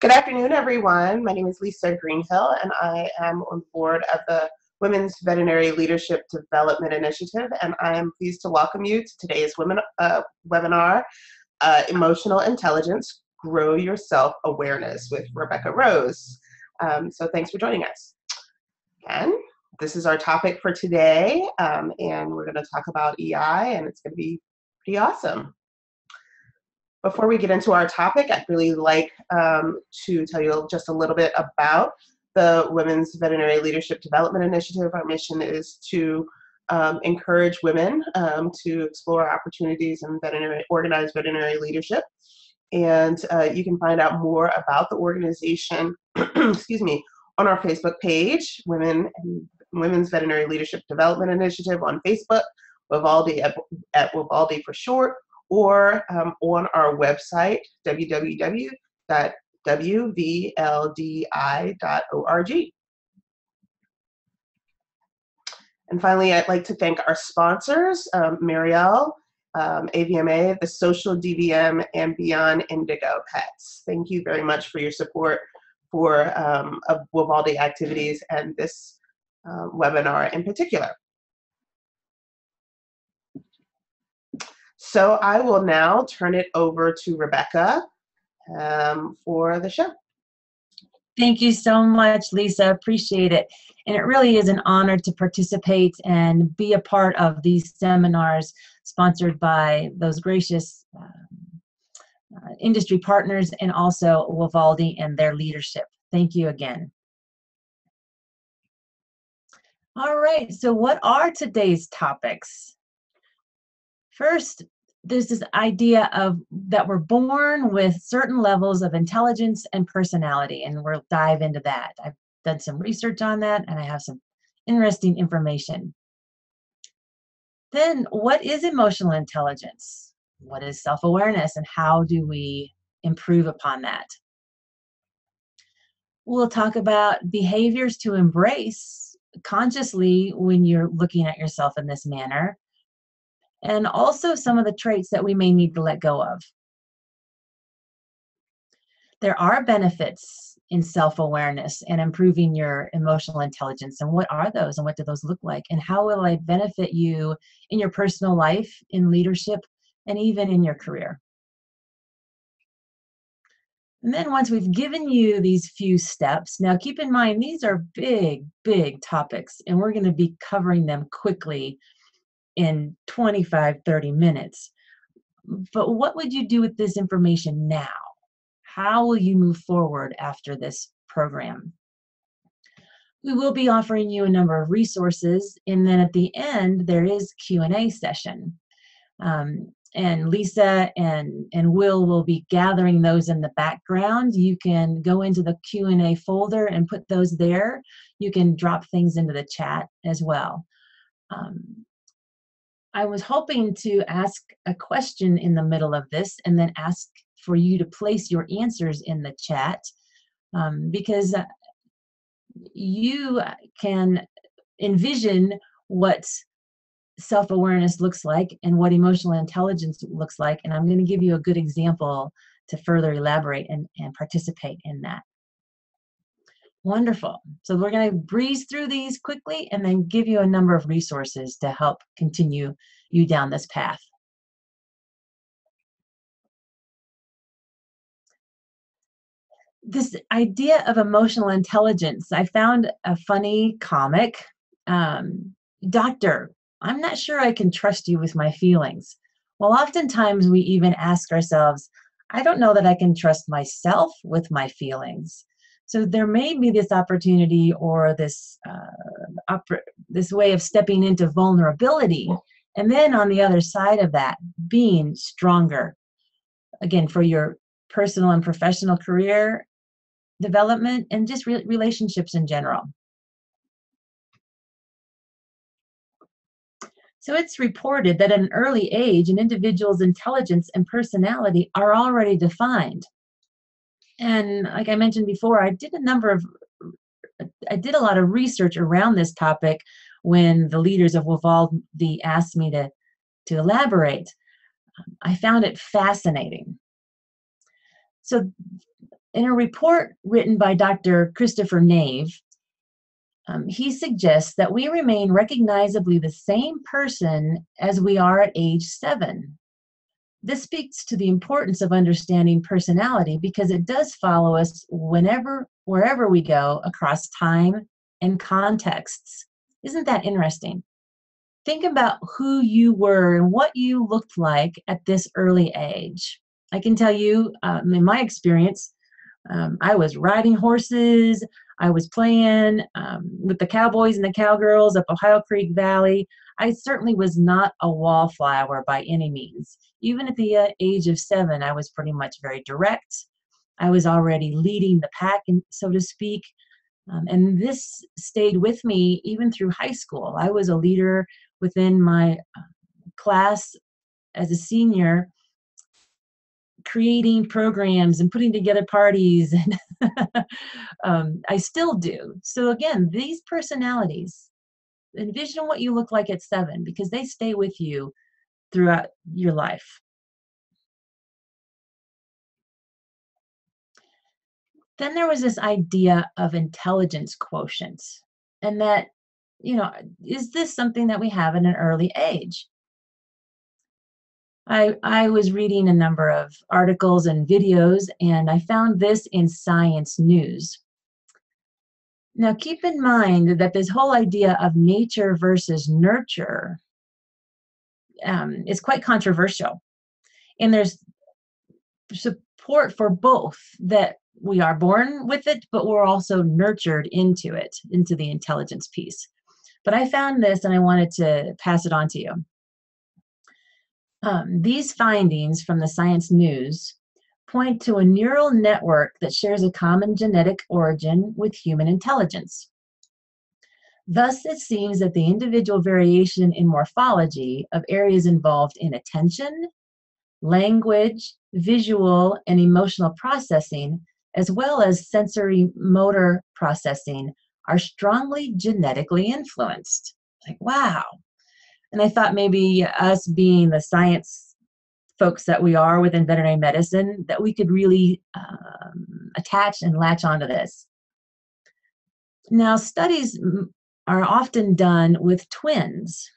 Good afternoon, everyone. My name is Lisa Greenhill, and I am on board of the Women's Veterinary Leadership Development Initiative, and I am pleased to welcome you to today's webinar, Emotional Intelligence, Grow Your Self-Awareness with Rebecca Rose. So thanks for joining us. And this is our topic for today, and we're going to talk about EI, and it's going to be pretty awesome. Before we get into our topic, I'd really like to tell you just a little bit about the Women's Veterinary Leadership Development Initiative. Our mission is to encourage women to explore opportunities in organized veterinary leadership. And you can find out more about the organization, excuse me, on our Facebook page, Women's Veterinary Leadership Development Initiative on Facebook, WVLDI at WVLDI for short, or on our website, www.wvldi.org. And finally, I'd like to thank our sponsors, Marielle, AVMA, the Social DVM, and Beyond Indigo Pets. Thank you very much for your support for of WVLDI activities and this webinar in particular. So I will now turn it over to Rebecca for the show. Thank you so much, Lisa. Appreciate it. And it really is an honor to participate and be a part of these seminars sponsored by those gracious industry partners and also WVLDI and their leadership. Thank you again. All right, so what are today's topics? First, there's this idea of that we're born with certain levels of intelligence and personality, and we'll dive into that. I've done some research on that, and I have some interesting information. Then, what is emotional intelligence? What is self-awareness, and how do we improve upon that? We'll talk about behaviors to embrace consciously when you're looking at yourself in this manner, and also some of the traits that we may need to let go of. There are benefits in self-awareness and improving your emotional intelligence. And what are those, and what do those look like? And how will they benefit you in your personal life, in leadership, and even in your career? And then once we've given you these few steps, now keep in mind, these are big, big topics, and we're going to be covering them quickly in 25, 30 minutes. But what would you do with this information now? How will you move forward after this program? We will be offering you a number of resources, and then at the end, there is Q&A session. And Lisa and Will be gathering those in the background. You can go into the Q&A folder and put those there. You can drop things into the chat as well. I was hoping to ask a question in the middle of this and then ask for you to place your answers in the chat because you can envision what self-awareness looks like and what emotional intelligence looks like, and I'm going to give you a good example to further elaborate and participate in that. Wonderful. So we're going to breeze through these quickly and then give you a number of resources to help continue you down this path. This idea of emotional intelligence, I found a funny comic. Doctor, I'm not sure I can trust you with my feelings. Well, oftentimes we even ask ourselves, I don't know that I can trust myself with my feelings. So there may be this opportunity or this way of stepping into vulnerability, and then on the other side of that, being stronger, again, for your personal and professional career development and just relationships in general. So it's reported that at an early age, an individual's intelligence and personality are already defined. And like I mentioned before, I did a lot of research around this topic when the leaders of WVLDI asked me to elaborate. I found it fascinating. So In a report written by Dr. Christopher Nave, he suggests that we remain recognizably the same person as we are at age 7. This speaks to the importance of understanding personality because it does follow us wherever we go across time and contexts. Isn't that interesting? Think about who you were and what you looked like at this early age. I can tell you, in my experience, I was riding horses. I was playing with the cowboys and the cowgirls up Ohio Creek Valley. I certainly was not a wallflower by any means. Even at the age of 7, I was pretty much very direct. I was already leading the pack, so to speak. And this stayed with me even through high school. I was a leader within my class as a senior, creating programs and putting together parties, and I still do. So again, these personalities, envision what you look like at 7 because they stay with you throughout your life. Then there was this idea of intelligence quotient, and that, is this something that we have at an early age? I was reading a number of articles and videos, and I found this in Science News. Now, keep in mind that this whole idea of nature versus nurture is quite controversial. And there's support for both, that we are born with it, but we're also nurtured into it, into the intelligence piece. But I found this and I wanted to pass it on to you. These findings from the Science News point to a neural network that shares a common genetic origin with human intelligence. Thus, it seems that the individual variation in morphology of areas involved in attention, language, visual, and emotional processing, as well as sensory motor processing, are strongly genetically influenced. Like, wow. And I thought maybe us being the science folks that we are within veterinary medicine, that we could really attach and latch onto this. Now, studies are often done with twins.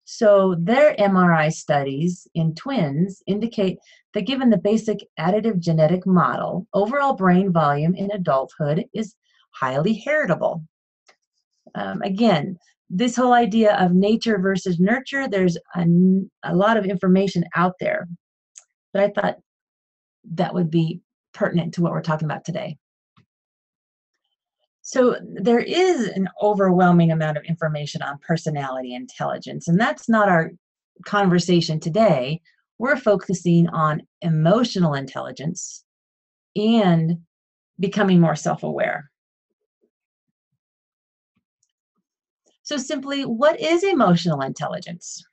So their MRI studies in twins indicate that given the basic additive genetic model, overall brain volume in adulthood is highly heritable. Again, this whole idea of nature versus nurture, there's a lot of information out there, but I thought that would be pertinent to what we're talking about today. So there is an overwhelming amount of information on personality intelligence, and that's not our conversation today. We're focusing on emotional intelligence and becoming more self-aware. So simply, what is emotional intelligence?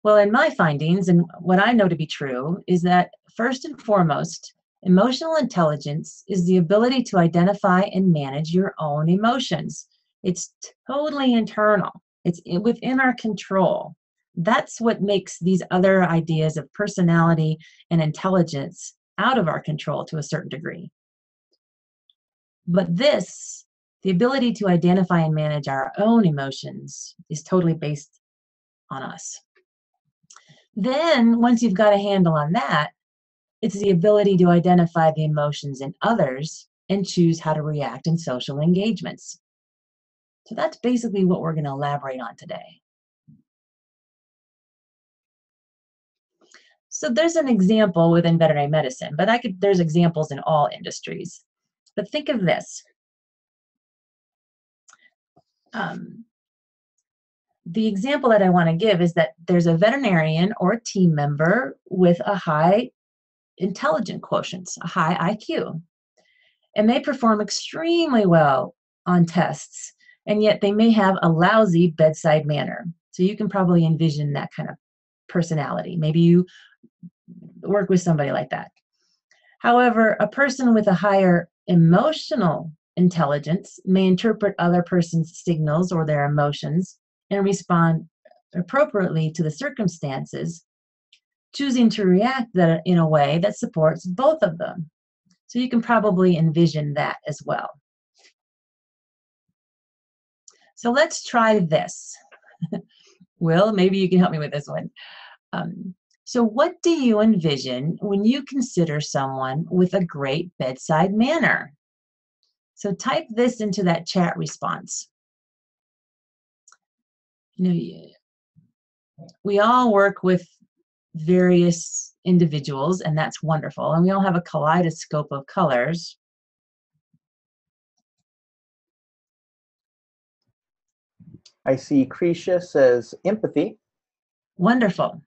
Well, in my findings, and what I know to be true, is that first and foremost, emotional intelligence is the ability to identify and manage your own emotions. It's totally internal. It's within our control. That's what makes these other ideas of personality and intelligence out of our control to a certain degree. But this, the ability to identify and manage our own emotions, is totally based on us. Then, once you've got a handle on that, it's the ability to identify the emotions in others and choose how to react in social engagements. So that's basically what we're going to elaborate on today. So there's an example within veterinary medicine, but there's examples in all industries. But think of this. The example that I want to give is that there's a veterinarian or a team member with a high intelligence quotient, a high IQ, and they perform extremely well on tests, and yet they may have a lousy bedside manner. So you can probably envision that kind of personality. Maybe you work with somebody like that. However, a person with a higher emotional intelligence may interpret other person's signals or their emotions and respond appropriately to the circumstances, choosing to react in a way that supports both of them. So you can probably envision that as well. So let's try this. Will, maybe you can help me with this one. So what do you envision when you consider someone with a great bedside manner? So type this into that chat response. You know, we all work with various individuals, and that's wonderful. And we all have a kaleidoscope of colors. I see Krisha says empathy. Wonderful.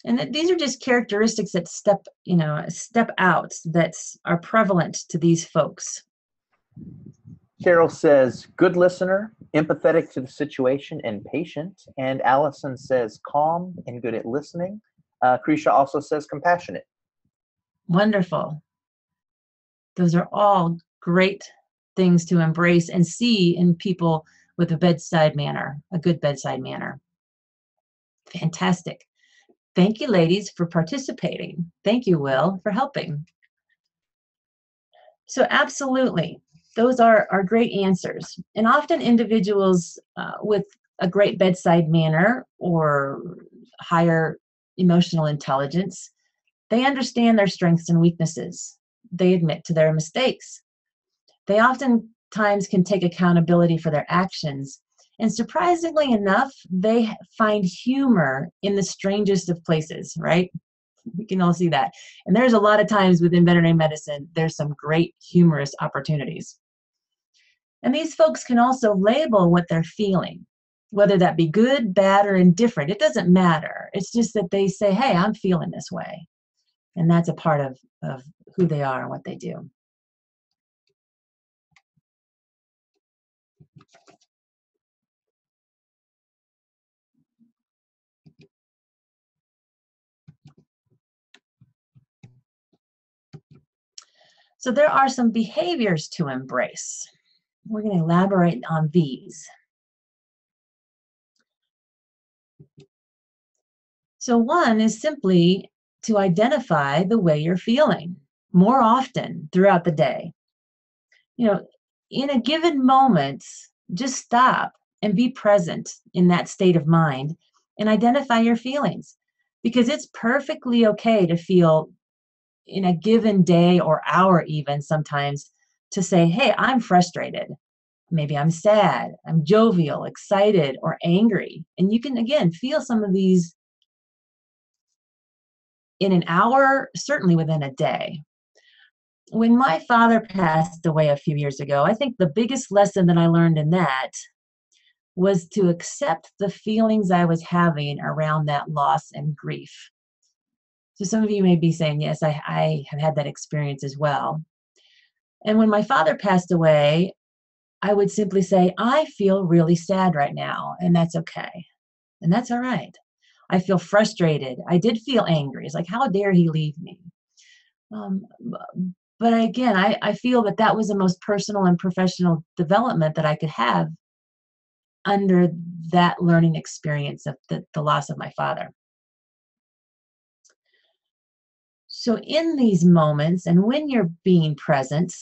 And these are just characteristics that step out, that are prevalent to these folks. Carol says good listener, empathetic to the situation, and patient. And Allison says calm and good at listening. Krisha also says compassionate. Wonderful. Those are all great things to embrace and see in people with a bedside manner, a good bedside manner. Fantastic. Thank you, ladies, for participating. Thank you, Will, for helping. So absolutely, those are great answers. And often individuals with a great bedside manner or higher emotional intelligence, they understand their strengths and weaknesses. They admit to their mistakes. They oftentimes can take accountability for their actions. And surprisingly enough, they find humor in the strangest of places, right? We can all see that. And there's a lot of times within veterinary medicine, there's some great humorous opportunities. And these folks can also label what they're feeling, whether that be good, bad, or indifferent. It doesn't matter. It's just that they say, hey, I'm feeling this way. And that's a part of who they are and what they do. So there are some behaviors to embrace. We're going to elaborate on these. So one is simply to identify the way you're feeling more often throughout the day. You know, in a given moment, just stop and be present in that state of mind and identify your feelings, because it's perfectly okay to feel in a given day or hour, even sometimes, to say, hey, I'm frustrated. Maybe I'm sad, I'm jovial, excited, or angry. And you can, again, feel some of these in an hour, certainly within a day. When my father passed away a few years ago, I think the biggest lesson that I learned in that was to accept the feelings I was having around that loss and grief. So some of you may be saying, yes, I have had that experience as well. And when my father passed away, I would simply say, I feel really sad right now, and that's okay. And that's all right. I feel frustrated. I did feel angry. It's like, how dare he leave me? But again, I feel that that was the most personal and professional development that I could have under that learning experience of the loss of my father. So in these moments, and when you're being present,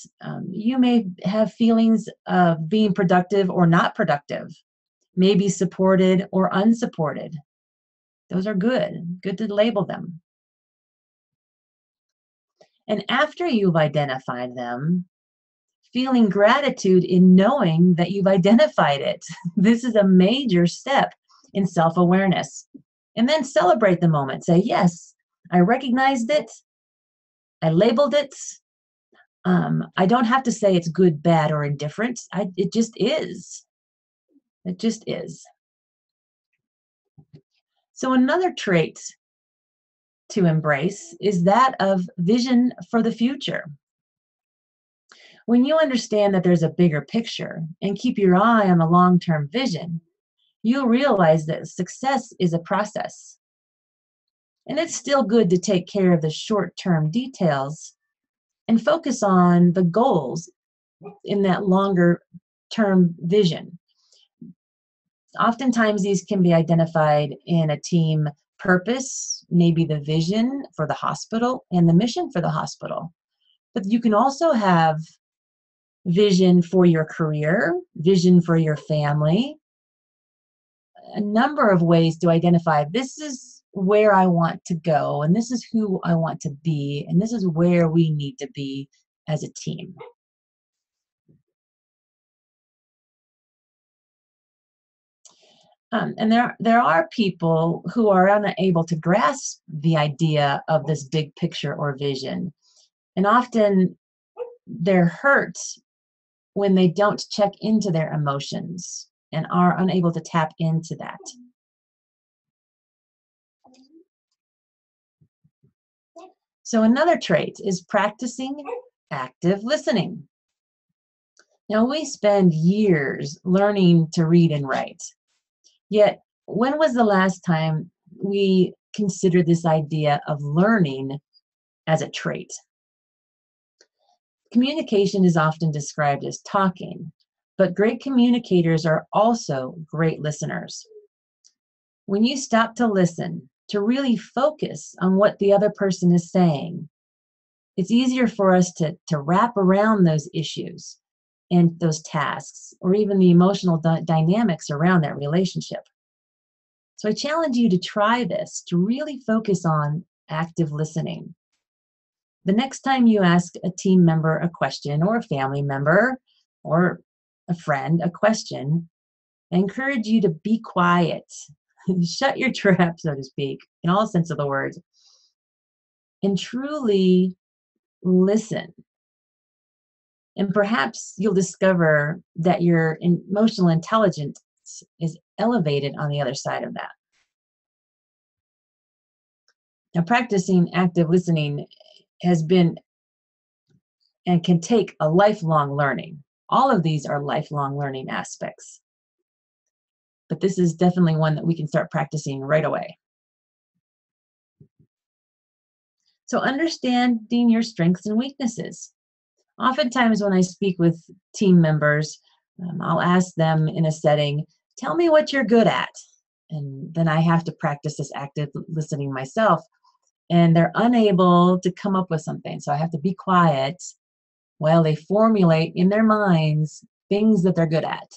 you may have feelings of being productive or not productive, maybe supported or unsupported. Those are good to label them. And after you've identified them, feeling gratitude in knowing that you've identified it. This is a major step in self-awareness. And then celebrate the moment. Say, yes, I recognized it. I labeled it. I don't have to say it's good, bad, or indifferent. It just is. It just is. So another trait to embrace is that of vision for the future. When you understand that there's a bigger picture and keep your eye on the long-term vision, you'll realize that success is a process. And it's still good to take care of the short-term details and focus on the goals in that longer-term vision. Oftentimes, these can be identified in a team purpose, maybe the vision for the hospital and the mission for the hospital. But you can also have vision for your career, vision for your family, a number of ways to identify this is where I want to go, and this is who I want to be, and this is where we need to be as a team. And there are people who are unable to grasp the idea of this big picture or vision. And often they're hurt when they don't check into their emotions and are unable to tap into that. So another trait is practicing active listening. Now, we spend years learning to read and write. Yet, when was the last time we considered this idea of learning as a trait? Communication is often described as talking, but great communicators are also great listeners. When you stop to listen, to really focus on what the other person is saying, it's easier for us to wrap around those issues and those tasks, or even the emotional dynamics around that relationship. So I challenge you to try this, to really focus on active listening. The next time you ask a team member a question, or a family member, or a friend a question, I encourage you to be quiet. Shut your trap, so to speak, in all sense of the word, and truly listen. And perhaps you'll discover that your emotional intelligence is elevated on the other side of that. Now, practicing active listening has been and can take a lifelong learning. All of these are lifelong learning aspects. But this is definitely one that we can start practicing right away. So understanding your strengths and weaknesses. Oftentimes when I speak with team members, I'll ask them in a setting, tell me what you're good at. And then I have to practice this active listening myself. And they're unable to come up with something. So I have to be quiet while they formulate in their minds things that they're good at.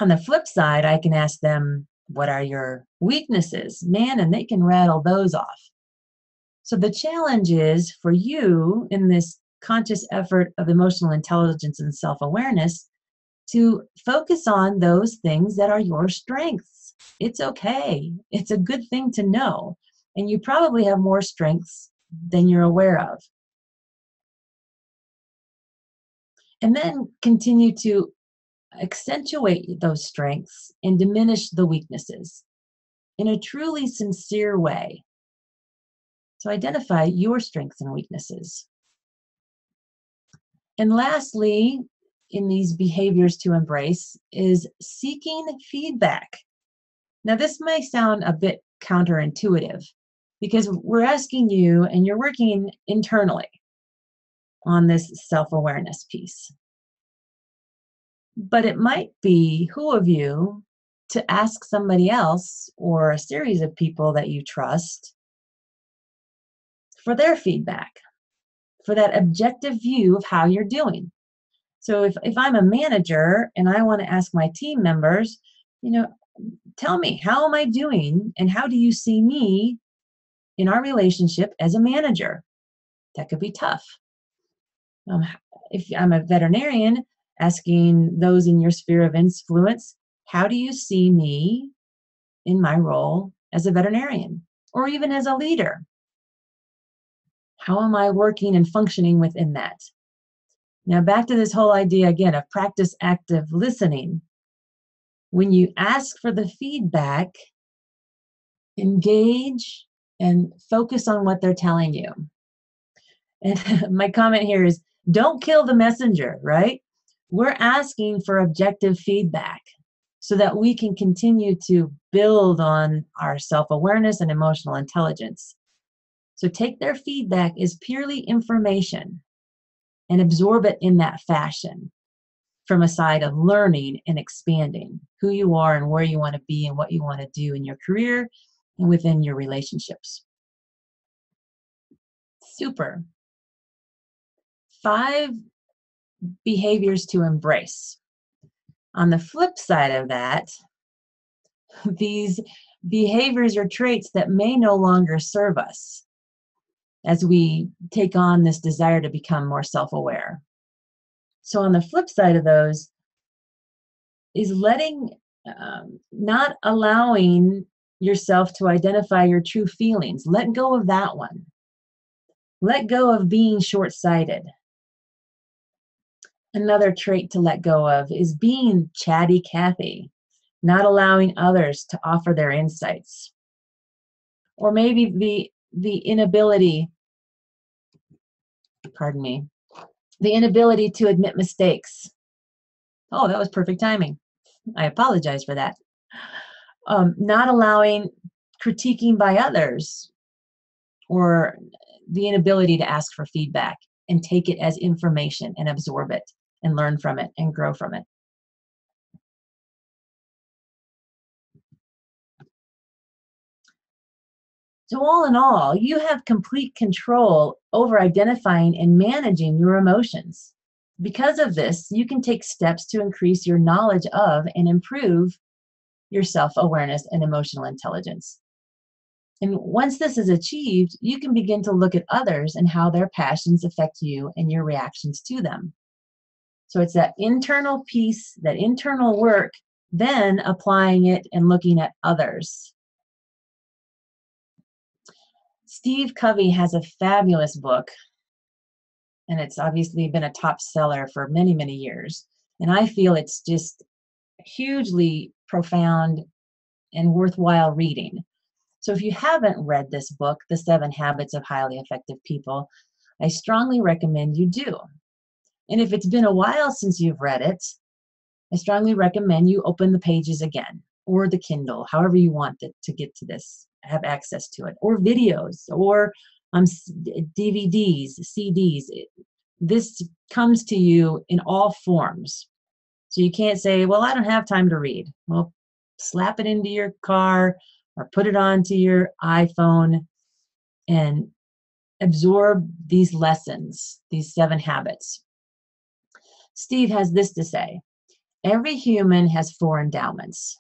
On the flip side, I can ask them, what are your weaknesses? Man, and they can rattle those off. So the challenge is for you in this conscious effort of emotional intelligence and self-awareness to focus on those things that are your strengths. It's okay. It's a good thing to know. And you probably have more strengths than you're aware of. And then continue to accentuate those strengths and diminish the weaknesses in a truly sincere way. So identify your strengths and weaknesses. And lastly, in these behaviors to embrace is seeking feedback. Now, this may sound a bit counterintuitive because we're asking you and you're working internally on this self-awareness piece. But it might behoove you to ask somebody else or a series of people that you trust for their feedback, for that objective view of how you're doing. So if I'm a manager and I want to ask my team members, tell me, how am I doing and how do you see me in our relationship as a manager? That could be tough. If I'm a veterinarian, asking those in your sphere of influence, how do you see me in my role as a veterinarian or even as a leader? How am I working and functioning within that? Now, back to this whole idea again of practice active listening. When you ask for the feedback, engage and focus on what they're telling you. And my comment here is, don't kill the messenger, right? We're asking for objective feedback so that we can continue to build on our self-awareness and emotional intelligence. So take their feedback as purely information and absorb it in that fashion. from a side of learning and expanding who you are and where you want to be and what you want to do in your career and within your relationships. Super. 5 behaviors to embrace. On the flip side of that, these behaviors or traits that may no longer serve us as we take on this desire to become more self-aware. So on the flip side of those is not allowing yourself to identify your true feelings. Let go of that one. Let go of being short-sighted. Another trait to let go of is being chatty Cathy, not allowing others to offer their insights. Or maybe the inability, the inability to admit mistakes. Oh, that was perfect timing. I apologize for that. Not allowing critiquing by others, or the inability to ask for feedback and take it as information and absorb it and learn from it and grow from it. So all in all, you have complete control over identifying and managing your emotions. Because of this, you can take steps to increase your knowledge of and improve your self-awareness and emotional intelligence. And once this is achieved, you can begin to look at others and how their passions affect you and your reactions to them. So it's that internal piece, that internal work, then applying it and looking at others. Steve Covey has a fabulous book, and it's obviously been a top seller for many, many years. And I feel it's just hugely profound and worthwhile reading. So if you haven't read this book, The 7 Habits of Highly Effective People, I strongly recommend you do. And if it's been a while since you've read it, I strongly recommend you open the pages again, or the Kindle, however you want it to get to this, have access to it, or videos, or DVDs, CDs. This comes to you in all forms. So you can't say, well, I don't have time to read. Well, slap it into your car or put it onto your iPhone and absorb these lessons, these 7 habits. Steve has this to say: every human has 4 endowments.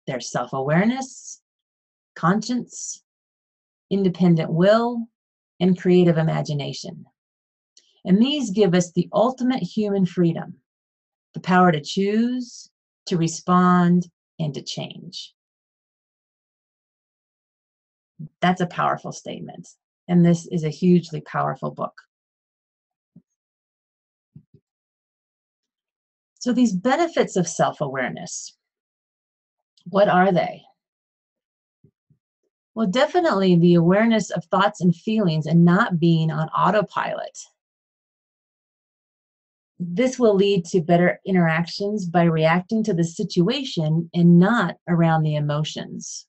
There's self-awareness, conscience, independent will, and creative imagination. And these give us the ultimate human freedom, the power to choose, to respond, and to change. That's a powerful statement. And this is a hugely powerful book. So these benefits of self-awareness, what are they? Well, definitely the awareness of thoughts and feelings and not being on autopilot. This will lead to better interactions by reacting to the situation and not around the emotions.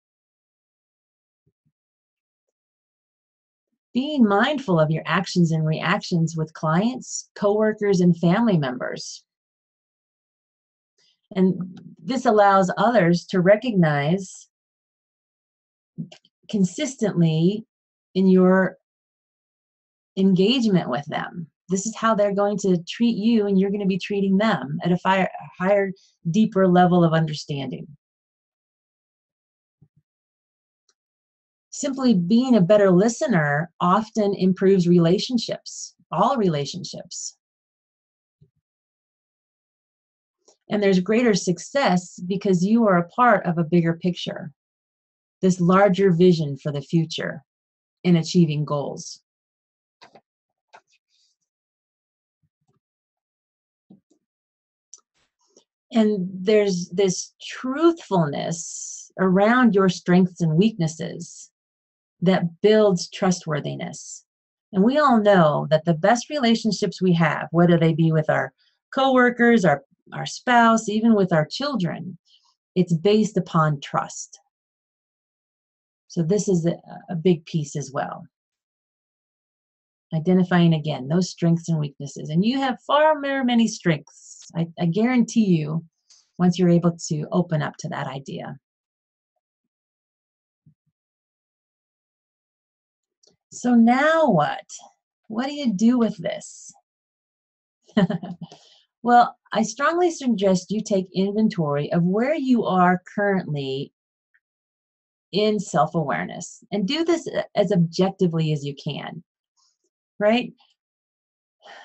Being mindful of your actions and reactions with clients, coworkers, and family members. And this allows others to recognize consistently in your engagement with them. This is how they're going to treat you, and you're going to be treating them at a higher, deeper level of understanding. Simply being a better listener often improves relationships, all relationships. And there's greater success because you are a part of a bigger picture, this larger vision for the future in achieving goals. And there's this truthfulness around your strengths and weaknesses that builds trustworthiness. And we all know that the best relationships we have, whether they be with our coworkers, our spouse, even with our children, it's based upon trust. So this is a big piece as well. Identifying again those strengths and weaknesses. And you have far more many strengths I guarantee you, once you're able to open up to that idea. So now what? What do you do with this? Well, I strongly suggest you take inventory of where you are currently in self-awareness, and do this as objectively as you can, right?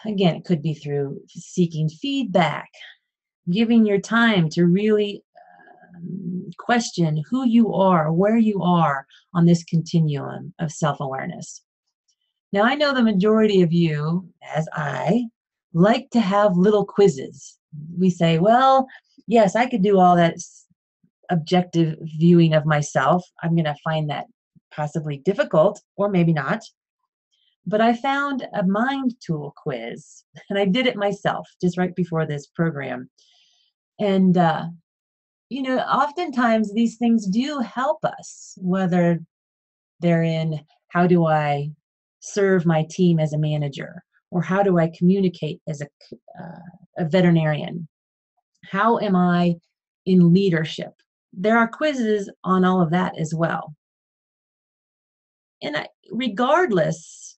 Again, it could be through seeking feedback, giving your time to really question who you are, where you are on this continuum of self-awareness. Now, I know the majority of you, as I, like to have little quizzes. We say, well, yes, I could do all that objective viewing of myself. I'm going to find that possibly difficult, or maybe not. But I found a mind tool quiz, and I did it myself just right before this program. And, you know, oftentimes these things do help us, whether they're in how do I serve my team as a manager, or how do I communicate as a veterinarian? How am I in leadership? There are quizzes on all of that as well. And regardless,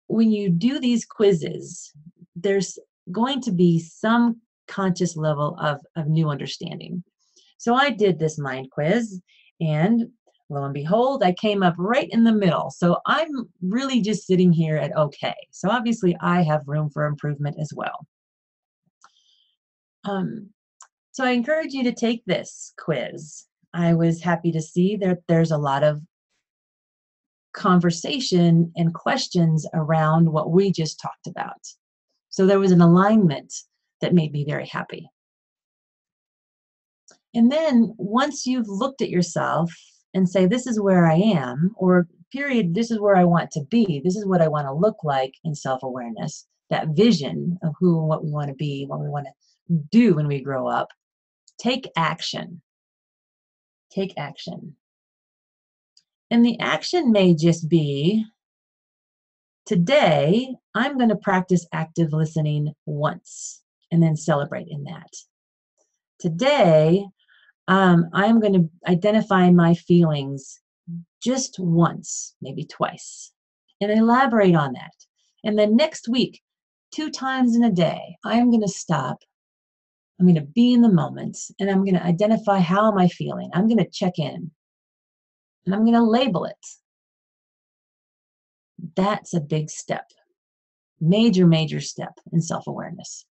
when you do these quizzes, there's going to be some conscious level of new understanding. So I did this mind quiz, and lo and behold, I came up right in the middle. So I'm really just sitting here at okay. So obviously I have room for improvement as well. So I encourage you to take this quiz. I was happy to see that there's a lot of conversation and questions around what we just talked about. So there was an alignment that made me very happy. And then once you've looked at yourself and say, this is where I am, or period, this is where I want to be, this is what I want to look like in self-awareness, that vision of who and what we want to be, what we want to do when we grow up, take action. Take action. And the action may just be, today, I'm going to practice active listening once and then celebrate in that. Today, I'm going to identify my feelings just once, maybe twice, and elaborate on that. And then next week, 2 times in a day, I'm going to stop. I'm going to be in the moment, and I'm going to identify how am I feeling. I'm going to check in, and I'm going to label it. That's a big step. Major, major step in self-awareness.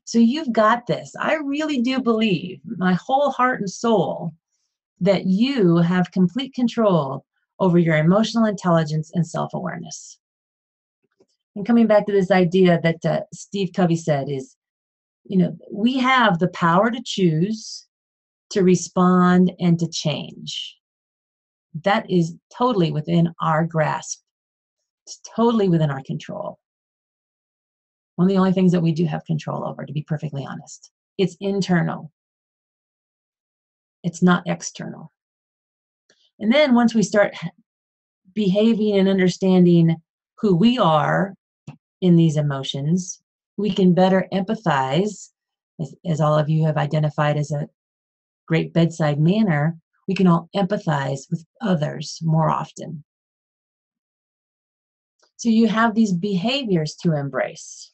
So you've got this. I really do believe, my whole heart and soul, that you have complete control over your emotional intelligence and self-awareness. And coming back to this idea that Steve Covey said is, you know, we have the power to choose, to respond, and to change. That is totally within our grasp. It's totally within our control. One of the only things that we do have control over, to be perfectly honest. It's internal. It's not external. And then once we start behaving and understanding who we are in these emotions, we can better empathize, as all of you have identified as a great bedside manner, we can all empathize with others more often. So you have these behaviors to embrace.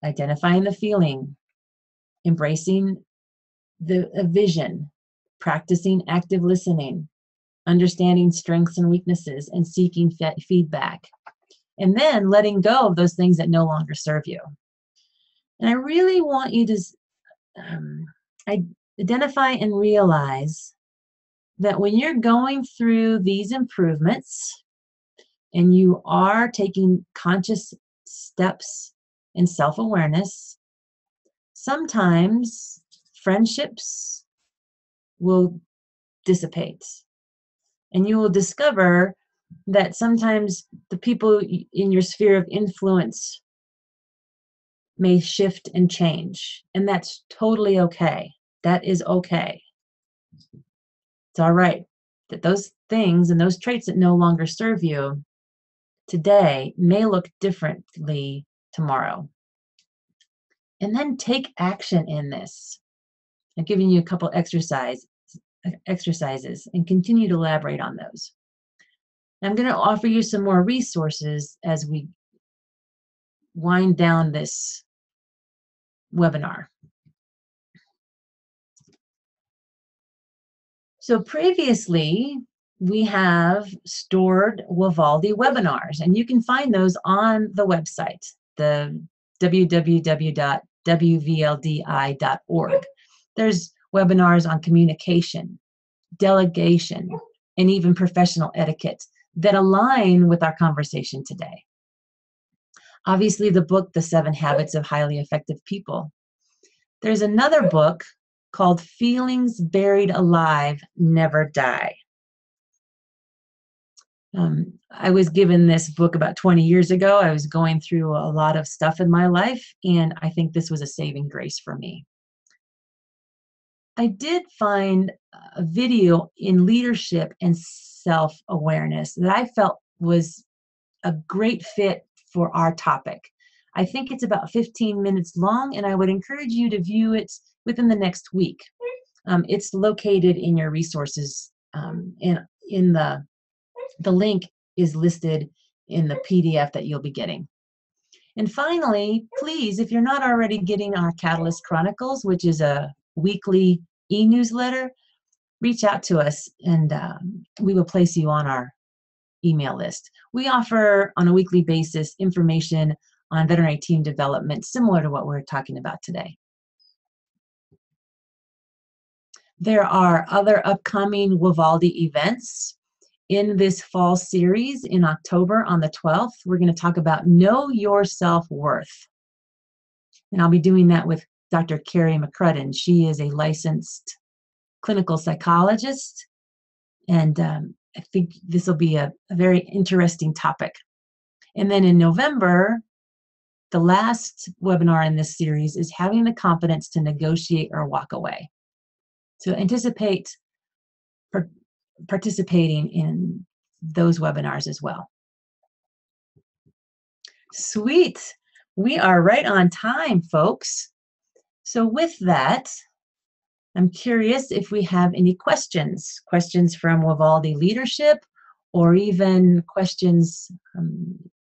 Identifying the feeling, embracing the vision, practicing active listening, understanding strengths and weaknesses, and seeking feedback. And then letting go of those things that no longer serve you. And I really want you to identify and realize that when you're going through these improvements and you are taking conscious steps in self-awareness, sometimes friendships will dissipate. And you will discover that sometimes the people in your sphere of influence may shift and change. And that's totally okay. That is okay. It's all right that those things and those traits that no longer serve you, today may look differently tomorrow. And then take action in this. I've given you a couple exercises and continue to elaborate on those. I'm going to offer you some more resources as we wind down this webinar. So previously, we have stored WVLDI webinars, and you can find those on the website, the www.wvldi.org. There's webinars on communication, delegation, and even professional etiquette that align with our conversation today. Obviously, the book, The 7 Habits of Highly Effective People. There's another book called Feelings Buried Alive Never Die. I was given this book about 20 years ago. I was going through a lot of stuff in my life, and I think this was a saving grace for me. I did find a video in leadership and self-awareness that I felt was a great fit for our topic. I think it's about 15 minutes long, and I would encourage you to view it within the next week. It's located in your resources, and in the link is listed in the PDF that you'll be getting. And finally, please, if you're not already getting our Catalyst Chronicles, which is a weekly e-newsletter, reach out to us and we will place you on our email list. We offer on a weekly basis information on veterinary team development, similar to what we're talking about today. There are other upcoming WVLDI events. In this fall series in October on the 12th, we're going to talk about Know Your Self-Worth. And I'll be doing that with Dr. Carrie McCrudden. She is a licensed clinical psychologist, and I think this will be a very interesting topic. And then in November, the last webinar in this series is having the confidence to negotiate or walk away. So anticipate participating in those webinars as well. Sweet. We are right on time, folks. So with that, I'm curious if we have any questions from WVLDI leadership, or even questions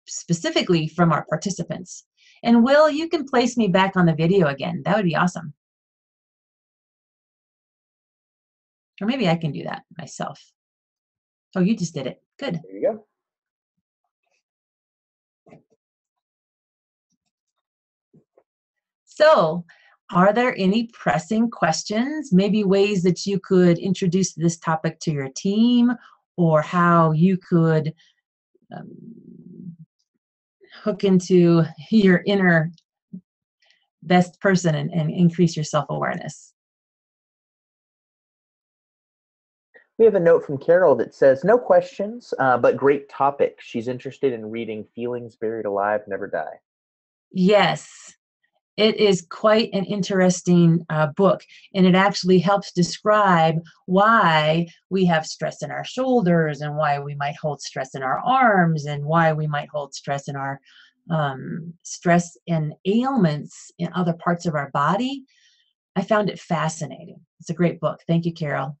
specifically from our participants. And Will, you can place me back on the video again. That would be awesome. Or maybe I can do that myself. Oh, you just did it. Good. There you go. So, are there any pressing questions? Maybe ways that you could introduce this topic to your team, or how you could hook into your inner best person and increase your self-awareness? We have a note from Carol that says, no questions, but great topic. She's interested in reading Feelings Buried Alive Never Die. Yes, it is quite an interesting book, and it actually helps describe why we have stress in our shoulders, and why we might hold stress in our arms, and why we might hold stress in our stress and ailments in other parts of our body. I found it fascinating. It's a great book. Thank you, Carol.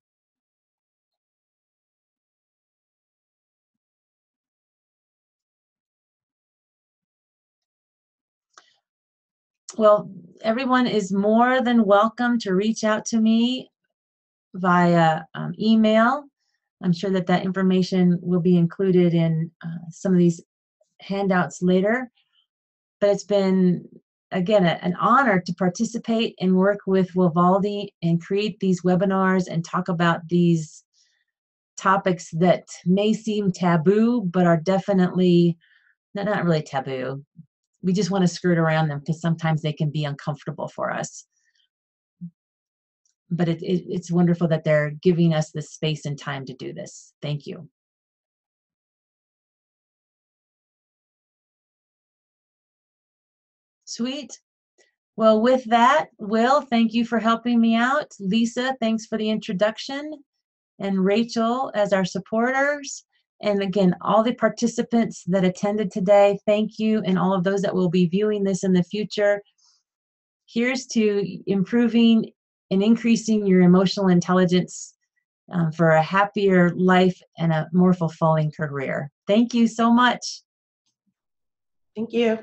Well, everyone is more than welcome to reach out to me via email. I'm sure that information will be included in some of these handouts later. But it's been, again, an honor to participate and work with WVLDI and create these webinars and talk about these topics that may seem taboo, but are definitely not really taboo. We just want to skirt around them because sometimes they can be uncomfortable for us. But it's wonderful that they're giving us the space and time to do this. Thank you. Sweet. Well, with that, Will, thank you for helping me out. Lisa, thanks for the introduction. And Rachel as our supporters. And again, all the participants that attended today, thank you. And all of those that will be viewing this in the future. Here's to improving and increasing your emotional intelligence for a happier life and a more fulfilling career. Thank you so much. Thank you.